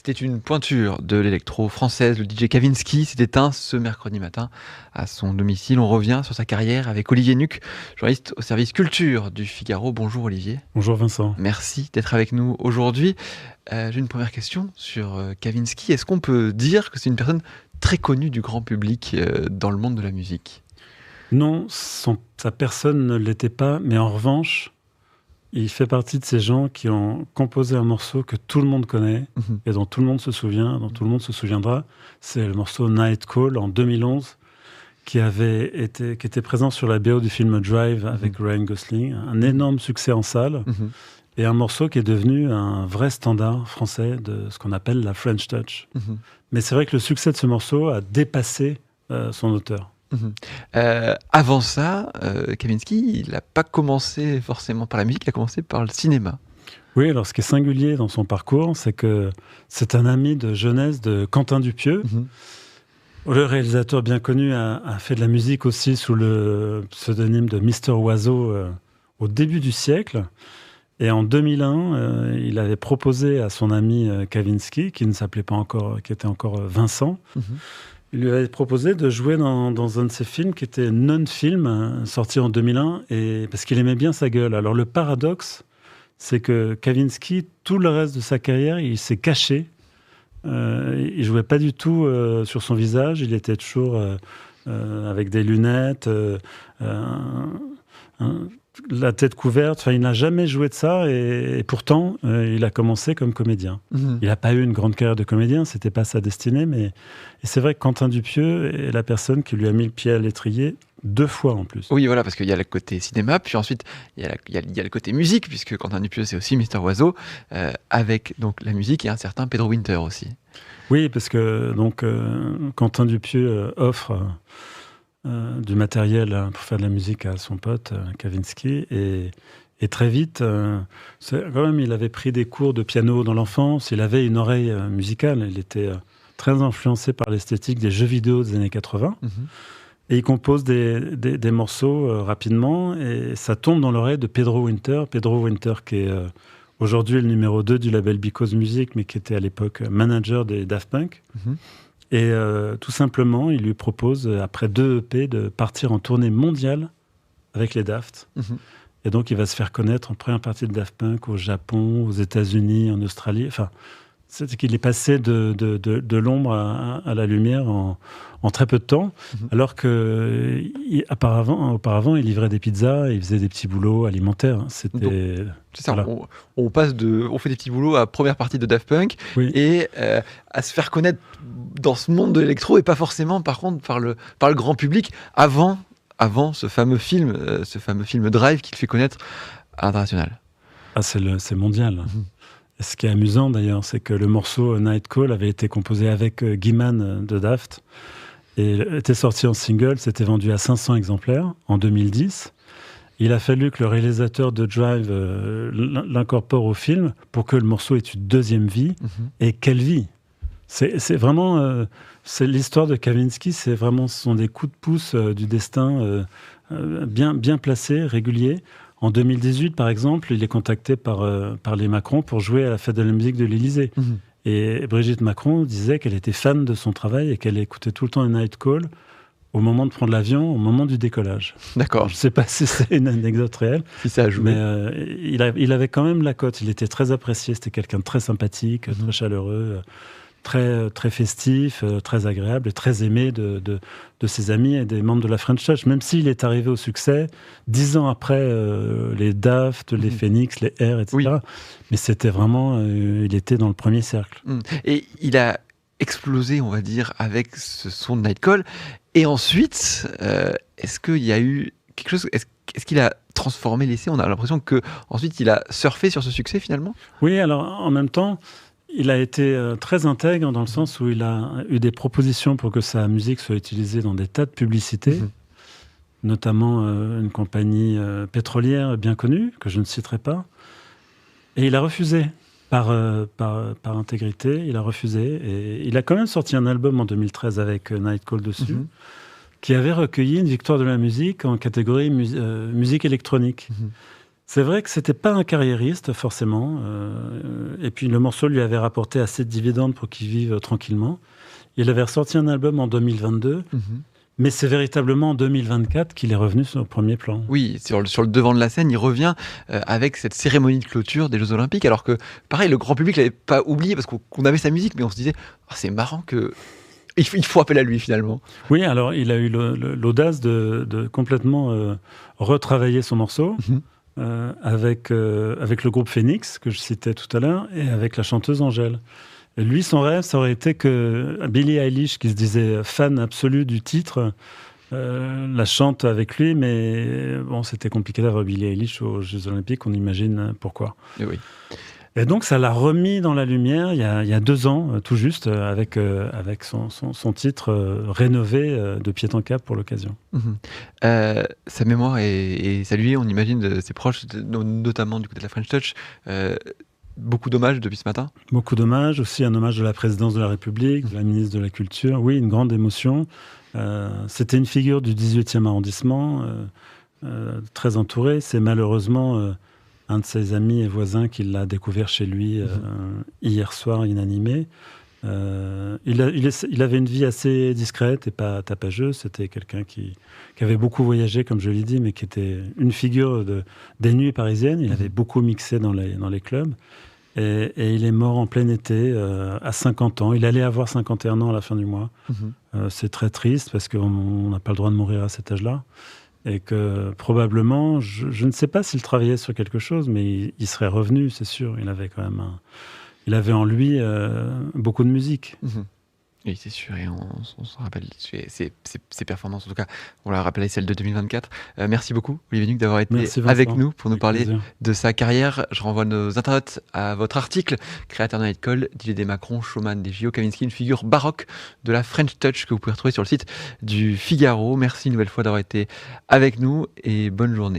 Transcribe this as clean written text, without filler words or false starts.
C'était une pointure de l'électro française. Le DJ Kavinsky s'est éteint ce mercredi matin à son domicile. On revient sur sa carrière avec Olivier Nuc, journaliste au service culture du Figaro. Bonjour Olivier. Bonjour Vincent. Merci d'être avec nous aujourd'hui. J'ai une première question sur Kavinsky. Est-ce qu'on peut dire que c'est une personne très connue du grand public dans le monde de la musique ? Non, sa personne ne l'était pas, mais en revanche, il fait partie de ces gens qui ont composé un morceau que tout le monde connaît et dont tout le monde se souvient, dont tout le monde se souviendra. C'est le morceau Night Call en 2011 qui était présent sur la BO du film Drive avec Ryan Gosling. Un énorme succès en salle et un morceau qui est devenu un vrai standard français de ce qu'on appelle la French Touch. Mais c'est vrai que le succès de ce morceau a dépassé son auteur. Avant ça, Kavinsky, il n'a pas commencé forcément par la musique, il a commencé par le cinéma. Oui, alors ce qui est singulier dans son parcours, c'est que c'est un ami de jeunesse de Quentin Dupieux. Le réalisateur bien connu a fait de la musique aussi sous le pseudonyme de Mister Oiseau au début du siècle. Et en 2001, il avait proposé à son ami Kavinsky, qui ne s'appelait pas encore, qui était encore Vincent, il lui avait proposé de jouer dans un de ses films qui était non-film, sorti en 2001, parce qu'il aimait bien sa gueule. Alors le paradoxe, c'est que Kavinsky, tout le reste de sa carrière, il s'est caché. Il jouait pas du tout sur son visage, il était toujours avec des lunettes, la tête couverte. Enfin, il n'a jamais joué de ça et pourtant, il a commencé comme comédien. Il n'a pas eu une grande carrière de comédien, c'était pas sa destinée, mais et c'est vrai que Quentin Dupieux est la personne qui lui a mis le pied à l'étrier 2 fois en plus. Oui, voilà, parce qu'il y a le côté cinéma, puis ensuite il y a le côté musique, puisque Quentin Dupieux c'est aussi Mister Oiseau, avec donc la musique et un certain Pedro Winter aussi. Oui, parce que donc Quentin Dupieux offre du matériel pour faire de la musique à son pote Kavinsky et très vite, quand même, il avait pris des cours de piano dans l'enfance, il avait une oreille musicale, il était très influencé par l'esthétique des jeux vidéo des années 80 et il compose des morceaux rapidement et ça tombe dans l'oreille de Pedro Winter qui est aujourd'hui le numéro 2 du label Because Music mais qui était à l'époque manager des Daft Punk. Et tout simplement, il lui propose, après 2 EP, de partir en tournée mondiale avec les Daft. Et donc, il va se faire connaître en première partie de Daft Punk au Japon, aux États-Unis, en Australie. Enfin, c'est qu'il est passé de l'ombre à la lumière en très peu de temps, alors que auparavant, il livrait des pizzas, il faisait des petits boulots alimentaires. C'était... C'est ça, voilà. On fait des petits boulots à première partie de Daft Punk et à se faire connaître dans ce monde de l'électro et pas forcément par contre par le grand public avant ce fameux film Drive qui le fait connaître à l'international. Ah, c'est mondial. Ce qui est amusant d'ailleurs, c'est que le morceau Night Call avait été composé avec Guy Mann de Daft et était sorti en single, c'était vendu à 500 exemplaires en 2010. Il a fallu que le réalisateur de Drive l'incorpore au film pour que le morceau ait une deuxième vie. Et quelle vie! C'est vraiment... c'est l'histoire de Kavinsky, ce sont des coups de pouce du destin bien placés, réguliers. En 2018, par exemple, il est contacté par les Macron pour jouer à la fête de la musique de l'Élysée. Et Brigitte Macron disait qu'elle était fan de son travail et qu'elle écoutait tout le temps un Night Call au moment de prendre l'avion, au moment du décollage. D'accord. Alors, je ne sais pas si c'est une anecdote réelle, si ça a joué. Mais il avait quand même la cote. Il était très apprécié. C'était quelqu'un de très sympathique, très chaleureux, très festif, très agréable et très aimé de ses amis et des membres de la French Touch. Même s'il est arrivé au succès 10 ans après les Daft, les Phoenix, les Air, etc. Oui. Mais c'était vraiment... il était dans le premier cercle. Et il a explosé, on va dire, avec ce son de Night Call. Et ensuite, est-ce qu'il y a eu quelque chose... Est-ce qu'il a transformé l'essai ? On a l'impression qu'ensuite, il a surfé sur ce succès, finalement ? Oui, alors en même temps, il a été très intègre dans le sens où il a eu des propositions pour que sa musique soit utilisée dans des tas de publicités, notamment une compagnie pétrolière bien connue, que je ne citerai pas. Et il a refusé. Par intégrité, il a refusé. Et il a quand même sorti un album en 2013 avec Night Call dessus, qui avait recueilli une victoire de la musique en catégorie musique électronique. C'est vrai que c'était pas un carriériste forcément, et puis le morceau lui avait rapporté assez de dividendes pour qu'il vive tranquillement. Il avait ressorti un album en 2022, mais c'est véritablement en 2024 qu'il est revenu sur le premier plan. Oui, sur le devant de la scène, il revient avec cette cérémonie de clôture des Jeux Olympiques, alors que, pareil, le grand public l'avait pas oublié parce qu'on avait sa musique, mais on se disait, c'est marrant que il faut appel à lui finalement. Oui, alors il a eu l'audace de complètement retravailler son morceau. Avec le groupe Phoenix, que je citais tout à l'heure, et avec la chanteuse Angèle. Et lui, son rêve, ça aurait été que Billie Eilish, qui se disait fan absolu du titre, la chante avec lui, mais bon, c'était compliqué d'avoir Billie Eilish aux Jeux Olympiques, on imagine pourquoi. Et oui. Et donc, ça l'a remis dans la lumière il y a 2 ans, tout juste, avec son titre rénové de pied en cap pour l'occasion. Sa mémoire est saluée, on imagine, de ses proches, notamment du côté de la French Touch. Beaucoup d'hommages depuis ce matin. Beaucoup d'hommages, aussi un hommage de la présidence de la République, de la ministre de la Culture. Oui, une grande émotion. C'était une figure du 18e arrondissement, très entourée. C'est malheureusement un de ses amis et voisins qui l'a découvert chez lui hier soir, inanimé. Il avait une vie assez discrète et pas tapageuse. C'était quelqu'un qui avait beaucoup voyagé, comme je l'ai dit, mais qui était une figure des nuits parisiennes. Il avait beaucoup mixé dans les clubs. Et il est mort en plein été, à 50 ans. Il allait avoir 51 ans à la fin du mois. C'est très triste parce qu'on n'a pas le droit de mourir à cet âge-là. Et que probablement, je ne sais pas s'il travaillait sur quelque chose, mais il serait revenu, c'est sûr. Il avait quand même il avait en lui beaucoup de musique. Oui, c'est sûr, et on se rappelle ses performances, en tout cas, on l'a rappelé, celle de 2024. Merci beaucoup, Olivier Nuc, d'avoir été avec nous pour nous parler de sa carrière. Je renvoie nos internautes à votre article, créateur de Night Call, DJ des Macron, showman des JO, Kavinsky, une figure baroque de la French Touch que vous pouvez retrouver sur le site du Figaro. Merci une nouvelle fois d'avoir été avec nous et bonne journée.